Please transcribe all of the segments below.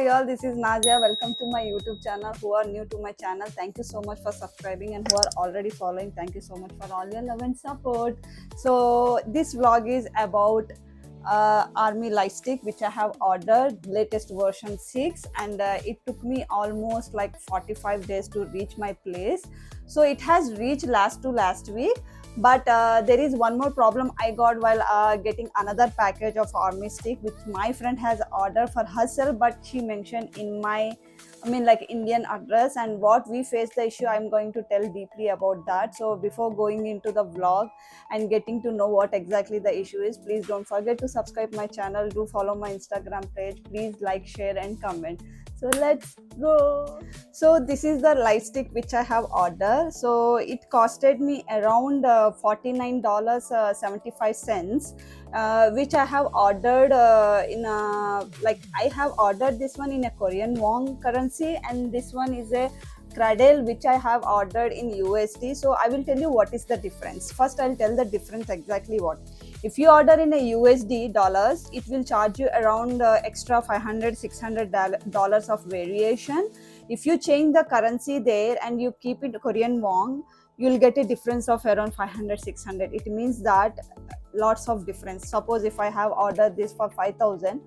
Hi all, this is Nazia. Welcome to my YouTube channel. Who are new to my channel, thank you so much for subscribing, and who are already following, thank you so much for all your love and support. So this vlog is about army light stick which I have ordered latest version 6, and it took me almost like 45 days to reach my place. So it has reached last week, but there is one more problem I got while getting another package of army stick which my friend has ordered for herself, but she mentioned in my like Indian address, and what we faced the issue I'm going to tell deeply about that. So before going into the vlog and getting to know what exactly the issue is, please don't forget to subscribe my channel, do follow my Instagram page, please like, share and comment. So let's go. So this is the light stick which I have ordered. So it costed me around $49.75, which I have ordered in a, like I have ordered this one in a Korean won currency, and this one is a Cradle which I have ordered in USD. So I will tell you what is the difference. First I'll tell the difference exactly what. If you order in a USD dollars, it will charge you around extra $500-$600 of variation. If you change the currency there and you keep it Korean won, you'll get a difference of around 500-600. It means that lots of difference. Suppose if I have ordered this for 5,000,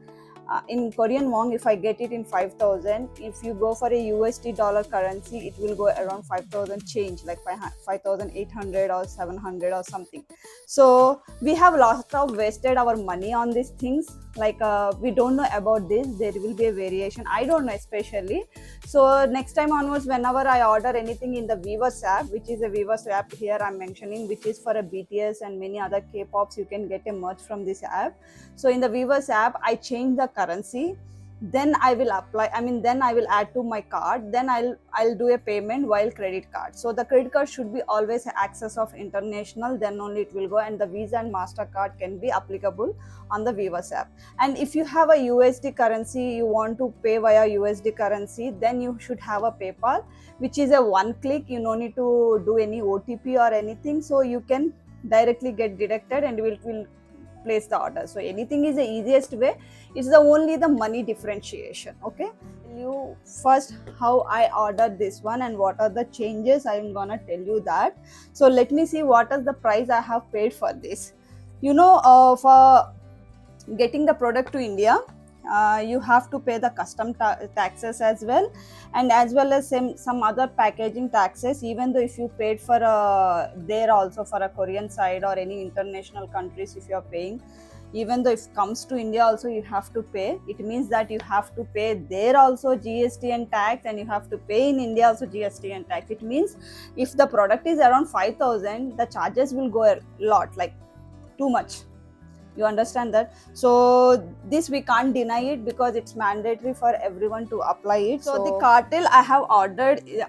in Korean won, if I get it in 5,000, if you go for a USD dollar currency, it will go around 5,000 change, like 5,800 or 700 or something. So we have lots of wasted our money on these things. Like we don't know about this. There will be a variation. I don't know especially. So next time onwards, whenever I order anything in the Weverse app, which is a Weverse app here I'm mentioning, which is for a BTS and many other K-pops, you can get a merch from this app. So in the Weverse app, I change the currency, then I will apply, then I will add to my card, then I'll do a payment while credit card. So the credit card should be always access of international, then only it will go, and the Visa and MasterCard can be applicable on the Weverse app. And if you have a USD currency, you want to pay via USD currency, then you should have a PayPal, which is a one click. You no need to do any OTP or anything, so you can directly get deducted and it will place the order. So anything is the easiest way. It's the only the money differentiation. Okay, tell you first how I ordered this one and what are the changes. I'm gonna tell you that. So let me see what is the price I have paid for this. For getting the product to India, you have to pay the custom taxes as well, and as well as some other packaging taxes. Even though if you paid for there also for a Korean side or any international countries, if you are paying, even though if comes to India also you have to pay. It means that you have to pay there also GST and tax, and you have to pay in India also GST and tax. It means if the product is around 5,000, the charges will go a lot, like too much. You understand that? So this we can't deny it because it's mandatory for everyone to apply it. So the cartel I have ordered in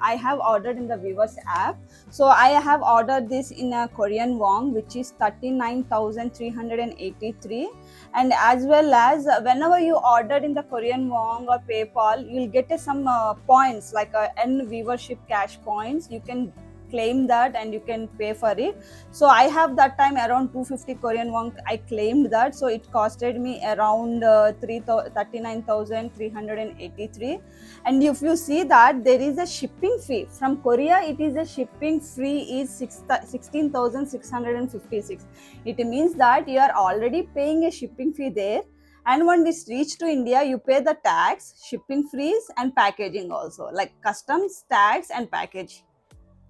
the Weverse app. So I have ordered this in a Korean won, which is 39,383, and as well as whenever you order in the Korean won or PayPal, you'll get some points like N viewership cash points. You can claim that and you can pay for it. So I have that time around 250 Korean won. I claimed that, so it costed me around 39,383. And if you see that there is a shipping fee from Korea, it is a shipping fee is 16,656. It means that you are already paying a shipping fee there, and when this reach to India, you pay the tax, shipping fees and packaging also, like customs, tax and package,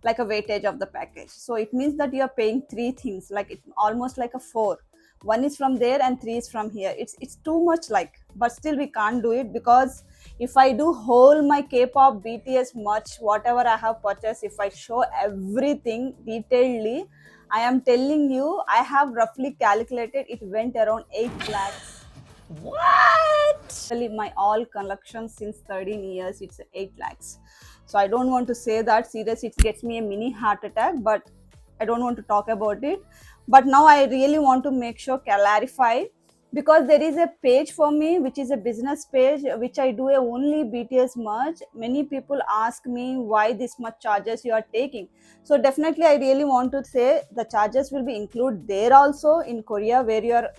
like a weightage of the package. So it means that you are paying three things, like it almost like a four. One is from there and three is from here. It's too much, like, but still we can't do it, because if I do whole my K-pop BTS merch, whatever I have purchased, if I show everything detailedly, I am telling you, I have roughly calculated it went around 8 lakhs. What? Really, my all collection since 13 years, it's 8 lakhs. So I don't want to say that, seriously, it gets me a mini heart attack, but I don't want to talk about it. But now I really want to make sure, clarify, because there is a page for me, which is a business page, which I do a only BTS merch. Many people ask me why this much charges you are taking. So definitely I really want to say the charges will be included there also in Korea, where you are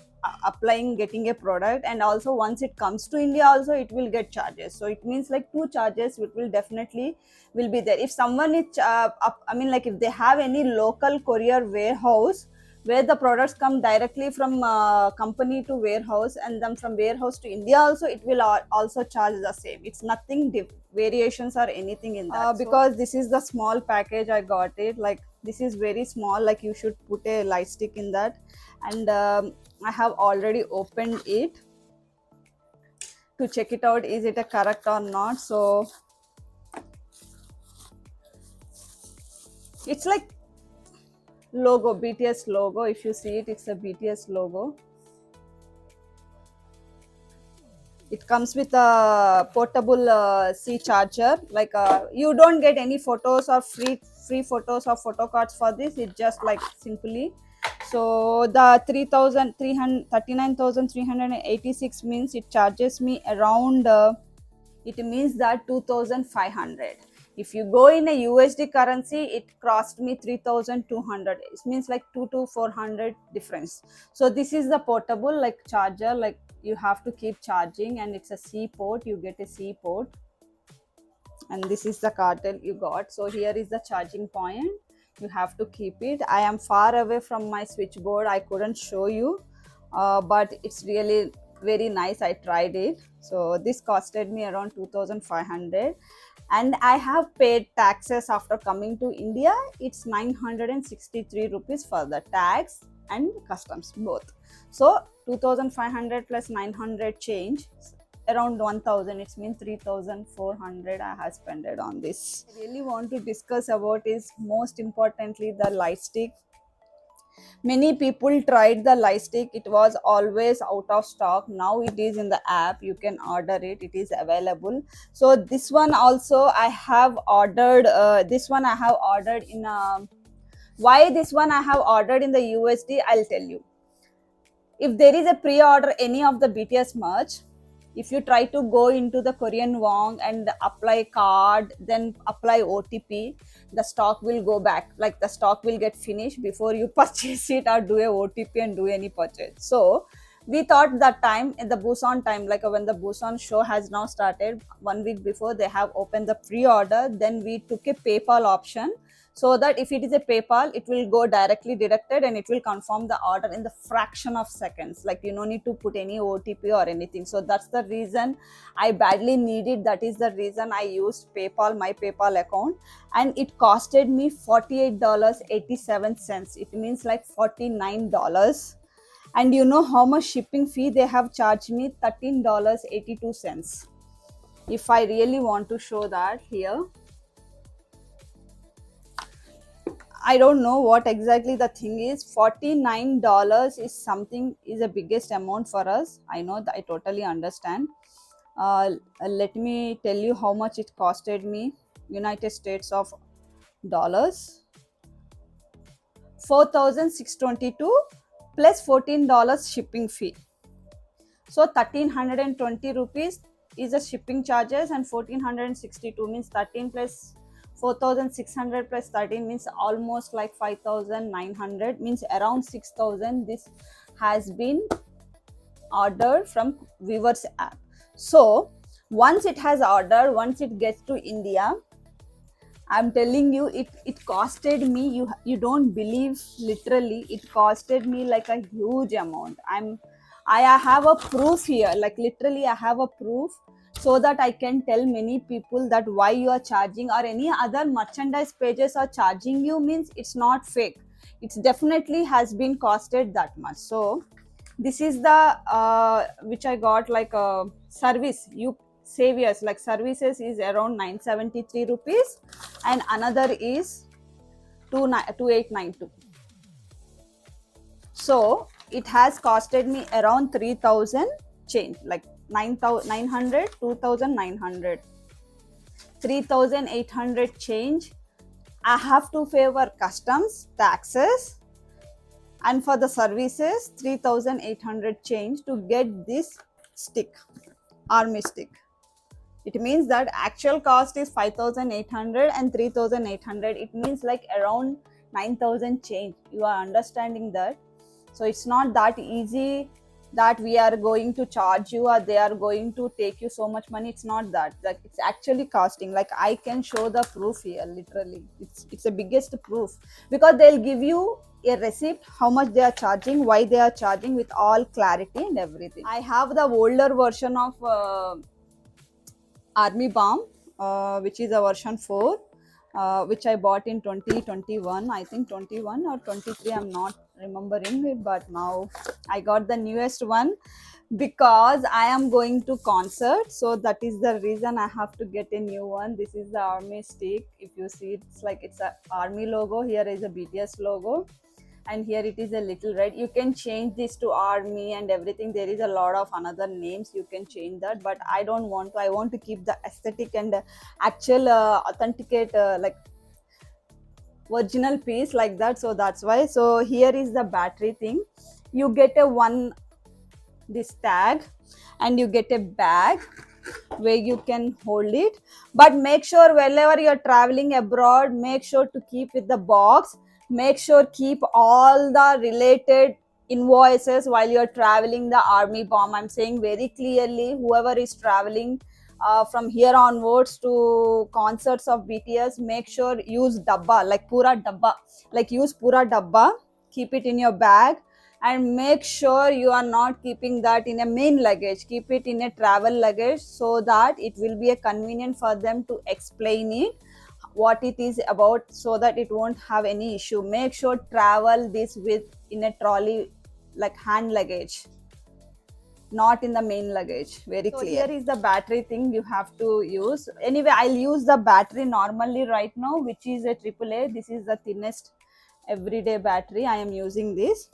applying, getting a product, and also once it comes to India also it will get charges. So it means like two charges it will definitely will be there. If someone is I mean like if they have any local courier warehouse where the products come directly from company to warehouse, and then from warehouse to India also, it will also charge the same. It's nothing variations or anything in that. Because this is the small package I got it, like this is very small, like you should put a light stick in that. And I have already opened it to check it out, is it a correct or not. So it's like logo, BTS logo. If you see it, it's a BTS logo. It comes with a portable C charger. Like you don't get any photos or free photos or photo cards for this. It's just like simply. So the 39,386 means it charges me around. It means that 2,500. If you go in a USD currency, it cost me 3,200. It means like 2 to 400 difference. So this is the portable like charger, like you have to keep charging, and it's a C port. You get a C port, and this is the cartel you got. So here is the charging point. You have to keep it. I am far away from my switchboard. I couldn't show you, but it's really very nice. I tried it. So this costed me around 2,500, and I have paid taxes after coming to India. It's 963 rupees for the tax and customs both. So 2,500 plus 900 change, around 1,000. It means 3,400 I have spent it on this. I really want to discuss about is most importantly the light stick. Many people tried the light stick. It was always out of stock. Now it is in the app. You can order it. It is available. So this one also I have ordered. This one I have ordered in. Why this one I have ordered in the USD? I'll tell you. If there is a pre-order any of the BTS merch, if you try to go into the Korean won and apply card, then apply OTP, the stock will go back. Like the stock will get finished before you purchase it or do a OTP and do any purchase. So we thought that time in the Busan time, like when the Busan show has now started, 1 week before they have opened the pre-order, then we took a PayPal option, so that if it is a PayPal, it will go directly deducted and it will confirm the order in the fraction of seconds. Like you don't need to put any OTP or anything. So that's the reason I badly needed. That is the reason I used PayPal, my PayPal account, and it costed me $48.87. It means like $49. And you know how much shipping fee they have charged me? $13.82. If I really want to show that here, I don't know what exactly the thing is. $49 is something, is the biggest amount for us. I know that, I totally understand. Let me tell you how much it costed me. United States of dollars, 4,622 plus $14 shipping fee. So 1,320 rupees is the shipping charges, and 1,462 means 13 plus 4,600 plus 13 means almost like 5,900, means around 6,000. This has been ordered from Weavers app. So once it has ordered, once it gets to India, I'm telling you, it costed me, you don't believe, literally it costed me like a huge amount. I have a proof here, like literally I have a proof, so that I can tell many people that why you are charging, or any other merchandise pages are charging you, means it's not fake. It's definitely has been costed that much. So this is the which I got, like a service, you saviors, like services is around 973 rupees, and another is 2892. So it has costed me around 3,000 change, like 900, 2,900, 3,800 change. I have to pay for customs, taxes, and for the services 3,800 change to get this stick, army stick. It means that actual cost is 5,800 and 3,800. It means like around 9,000 change. You are understanding that? So it's not that easy that we are going to charge you or they are going to take you so much money. It's not that, like it's actually costing. Like I can show the proof here, literally it's the biggest proof, because they'll give you a receipt how much they are charging, why they are charging, with all clarity and everything. I have the older version of Army Balm, which is a version 4, which I bought in 2021, I think 21 or 23, I'm not remembering it, but now I got the newest one because I am going to concert. So that is the reason I have to get a new one. This is the army stick. If you see, it's like it's a army logo. Here is a BTS logo, and here it is a little red. You can change this to army and everything. There is a lot of another names, you can change that, but I don't want to. I want to keep the aesthetic and actual authenticate like original piece like that. So that's why. So here is the battery thing. You get a one this tag, and you get a bag where you can hold it. But make sure whenever you're traveling abroad, make sure to keep with the box. Make sure keep all the related invoices while you're traveling the Army Balm. I'm saying very clearly, whoever is traveling from here onwards to concerts of BTS, make sure use dabba, like pura dabba, like use pura dabba, keep it in your bag, and make sure you are not keeping that in a main luggage. Keep it in a travel luggage, so that it will be a convenient for them to explain it what it is about, so that it won't have any issue. Make sure travel this with in a trolley, like hand luggage, not in the main luggage. Very so clear. Here is the battery thing you have to use. Anyway, I'll use the battery normally right now, which is a AAA. This is the thinnest everyday battery. I am using this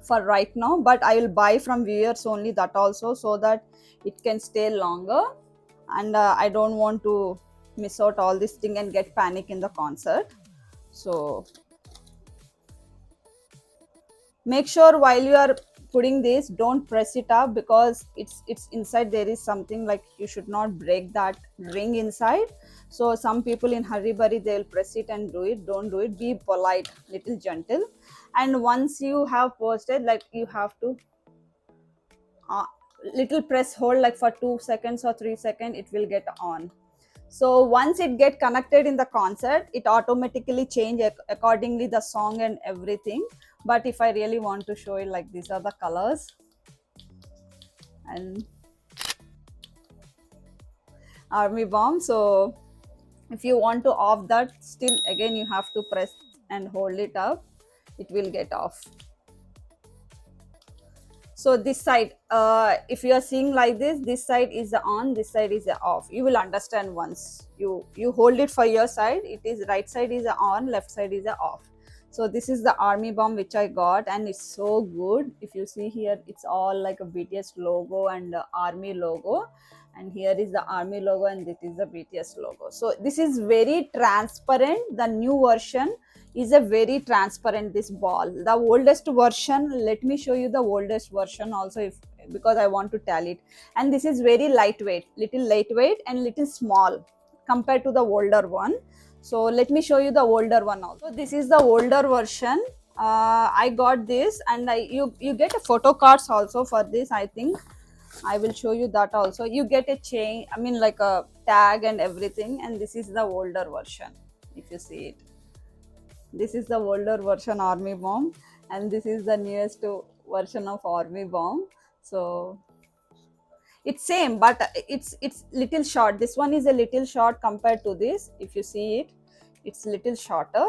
for right now, but I will buy from viewers only, that also, so that it can stay longer. And I don't want to miss out all this thing and get panic in the concert. So make sure while you are putting this, don't press it up, because it's inside there is something, like you should not break that ring inside. So some people in hurry burry, they'll press it and do it. Don't do it. Be polite, little gentle. And once you have posted, like you have to little press hold, like for 2 seconds or 3 seconds, it will get on. So once it get connected in the concert, it automatically change accordingly the song and everything. But if I really want to show it, like these are the colors, and Army Balm. So if you want to off that, still again you have to press and hold it up, it will get off. So this side, if you are seeing like this side is the on, this side is the off. You will understand once you hold it for your side. It is right side is the on, left side is the off. So this is the Army Balm which I got, and it's so good. If you see here, it's all like a BTS logo and army logo, and here is the army logo, and this is the BTS logo. So this is very transparent. The new version is a very transparent, this ball. The oldest version, let me show you the oldest version also, if because I want to tell it. And this is very lightweight, little lightweight and little small compared to the older one. So let me show you the older one also. This is the older version. I got this, and you get a photo cards also for this. I think I will show you that also. You get a chain, I mean like a tag and everything. And this is the older version, if you see it. This is the older version Army Balm, and this is the newest version of Army Balm. So it's same, but it's little short. This one is a little short compared to this. If you see it, it's little shorter,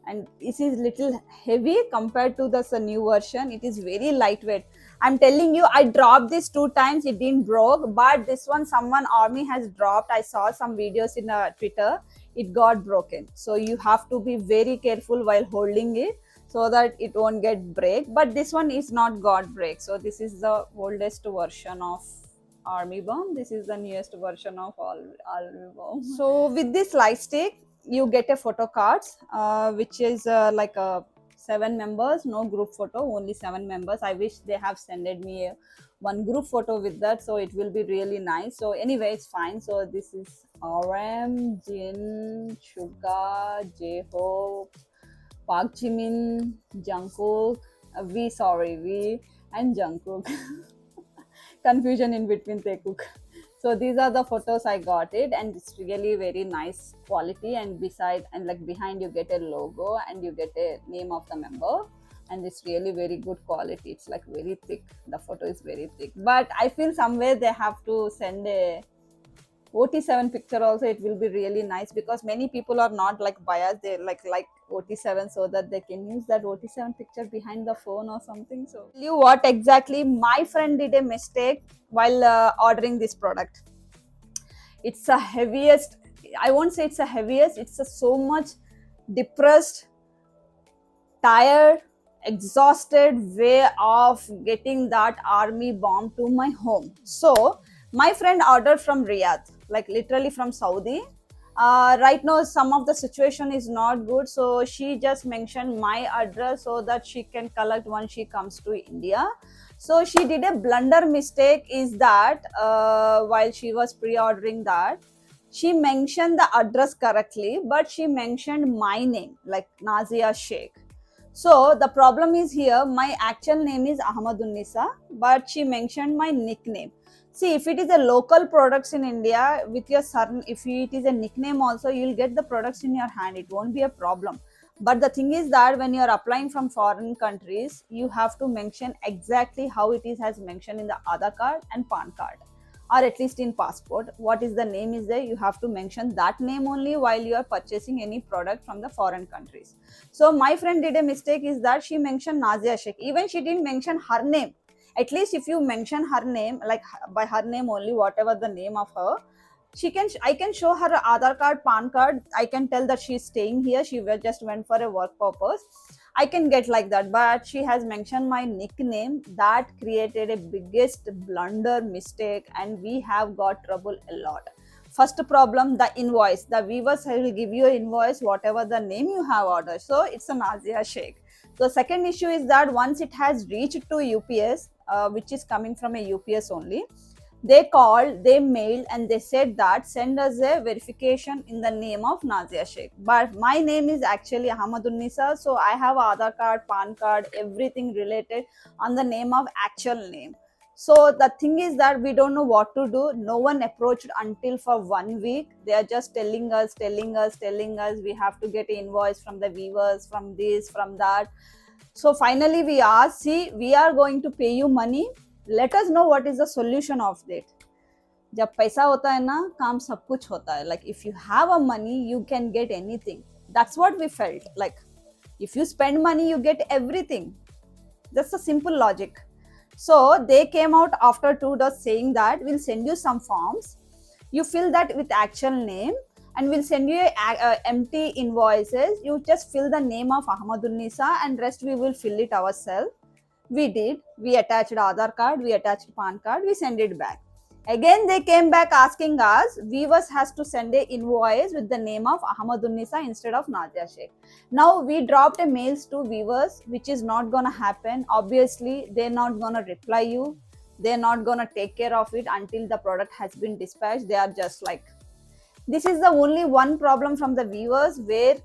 and this is little heavy compared to the new version. It is very lightweight. I'm telling you, I dropped this 2 times, it didn't broke, but this one someone army has dropped. I saw some videos in Twitter, it got broken. So you have to be very careful while holding it, so that it won't get break. But this one is not got break. So this is the oldest version of Army Balm. This is the newest version of Army Balm. So with this light stick, you get a photo cards, which is like a 7 members, no group photo, only 7 members. I wish they have sended me one group photo with that, so it will be really nice. So anyway, it's fine. So this is RM, Jin, Suga, J-Hope, Park Jimin, Jungkook, V, and Jungkook. Confusion in between Taekook. So these are the photos I got it, and it's really very nice quality. And beside and like behind, you get a logo and you get a name of the member, and it's really very good quality. It's like very thick. The photo is very thick, but I feel somewhere they have to send a OT7 picture also. It will be really nice because many people are not like biased. They like OT7 so that they can use that OT7 picture behind the phone or something. So tell you what exactly my friend did a mistake while ordering this product. It's a heaviest. I won't say it's a heaviest. It's a so much depressed, tired, exhausted way of getting that army bomb to my home. So my friend ordered from Riyadh, like literally from Saudi. Right now, some of the situation is not good, so she just mentioned my address so that she can collect once she comes to India. So she did a blunder mistake. Is that while she was pre-ordering that, she mentioned the address correctly, but she mentioned my name, like Nazia Sheikh. So the problem is here, my actual name is Ahmadunnisa, but she mentioned my nickname. See, if it is a local products in India with your son, if it is a nickname also, you'll get the products in your hand. It won't be a problem. But the thing is that when you're applying from foreign countries, you have to mention exactly how it is has mentioned in the Aadhaar card and PAN card, or at least in passport. What is the name is there, you have to mention that name only while you are purchasing any product from the foreign countries. So my friend did a mistake is that she mentioned Nazia Sheikh. Even she didn't mention her name. At least if you mention her name, like by her name only, whatever the name of her, she can I can show her Aadhaar card, PAN card. I can tell that she's staying here. She just went for a work purpose. I can get like that, but she has mentioned my nickname. That created a biggest blunder mistake, and we have got trouble a lot. First problem, the invoice. The viewers will give you an invoice, whatever the name you have ordered. So it's a Nazia Sheikh. The second issue is that once it has reached to UPS, which is coming from a UPS only, they called, they mailed, and they said that send us a verification in the name of Nazia Sheikh. But my name is actually Ahmadunnisa, so I have Aadhaar card, PAN card, everything related on the name of actual name. So the thing is that we don't know what to do. No one approached until for 1 week. They are just telling us. We have to get an invoice from the viewers, from this, from that. So finally we asked, see, we are going to pay you money. Let us know what is the solution of it. जब पैसा होता है ना, काम सब कुछ होता है. Like if you have a money, you can get anything. That's what we felt. Like if you spend money, you get everything. That's a simple logic. So they came out after 2 days saying that we'll send you some forms. You fill that with actual name, and we'll send you empty invoices. You just fill the name of Ahmadunnisa, and rest we will fill it ourselves. We did. We attached Aadhaar card, we attached PAN card, we send it back. Again, they came back asking us, viewers has to send a invoice with the name of Ahmadunnisa instead of Nazia Sheikh. Now, we dropped a mails to viewers, which is not gonna happen. Obviously, they're not gonna reply you. They're not gonna take care of it until the product has been dispatched. They are just like, this is the only one problem from the viewers where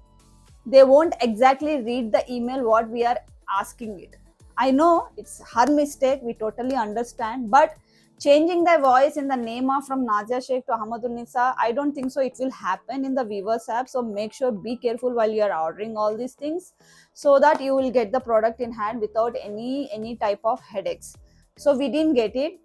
they won't exactly read the email what we are asking it. I know it's her mistake, we totally understand, but changing the voice in the name of from Nazia Sheikh to Ahmadunnisa, I don't think so it will happen in the viewers app. So make sure, be careful while you are ordering all these things, so that you will get the product in hand without any type of headaches. So we didn't get it.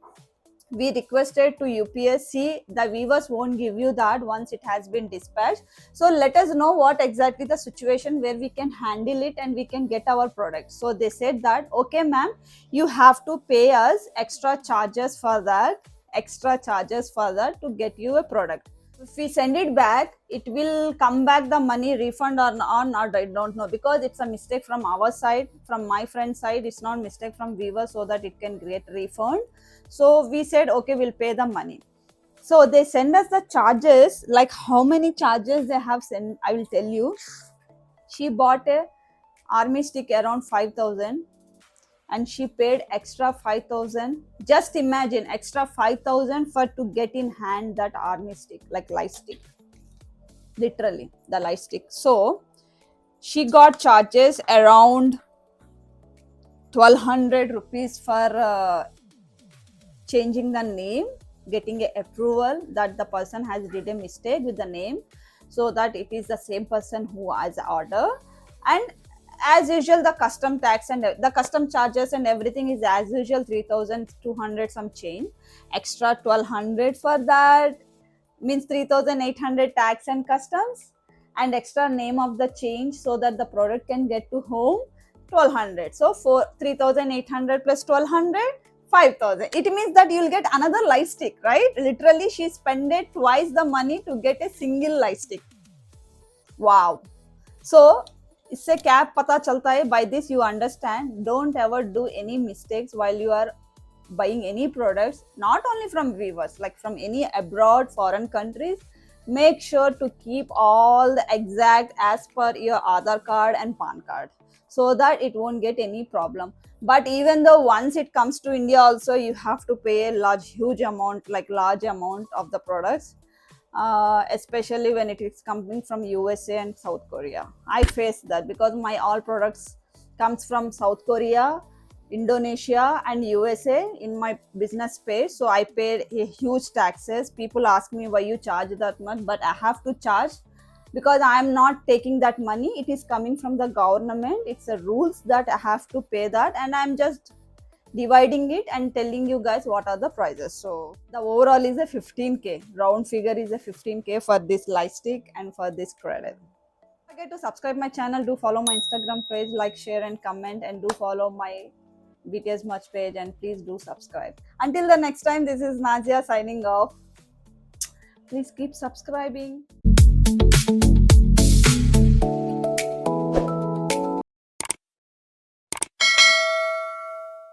We requested to UPSC, the viewers won't give you that once it has been dispatched. So let us know what exactly the situation where we can handle it and we can get our product. So they said that, okay ma'am, you have to pay us extra charges for that, to get you a product. If we send it back, it will come back the money refund or not, I don't know, because it's a mistake from our side, from my friend's side. It's not mistake from viewer, so that it can create refund. So we said, okay, we'll pay the money. So they send us the charges, like how many charges they have sent, I will tell you. She bought a army stick around 5,000, and she paid extra 5,000. Just imagine, extra 5,000 for to get in hand that army stick, like light stick, literally the light stick. So she got charges around 1200 rupees for changing the name, getting a approval that the person has did a mistake with the name, so that it is the same person who has order. And as usual, the custom tax and the custom charges and everything is as usual 3200 some change. Extra 1200 for that means 3800 tax and customs, and extra name of the change so that the product can get to home 1200. So for 3800 plus 1200, 5000. It means that you'll get another light stick, right? Literally she spent twice the money to get a single light stick. Wow. So इससे क्या पता चलता है? By this you understand, don't ever do any mistakes while you are buying any products, not only from Weavers, like from any abroad foreign countries. Make sure to keep all the exact as per your Aadhaar card and PAN card, so that it won't get any problem. But even though once it comes to India also, you have to pay a huge amount, like large amount of the products, especially when it is coming from USA and South Korea. I face that because my all products comes from South Korea, Indonesia and USA in my business page. So I paid a huge taxes. People ask me why you charge that much, but I have to charge because I am not taking that money. It is coming from the government. It's a rules that I have to pay that, and I'm just dividing it and telling you guys what are the prices. So the overall is a 15k, round figure is a 15k for this light stick and for this credit. Don't forget to subscribe my channel, do follow my Instagram page, like, share and comment, and do follow my BTS Much page, and please do subscribe. Until the next time, this is Nazia signing off. Please keep subscribing.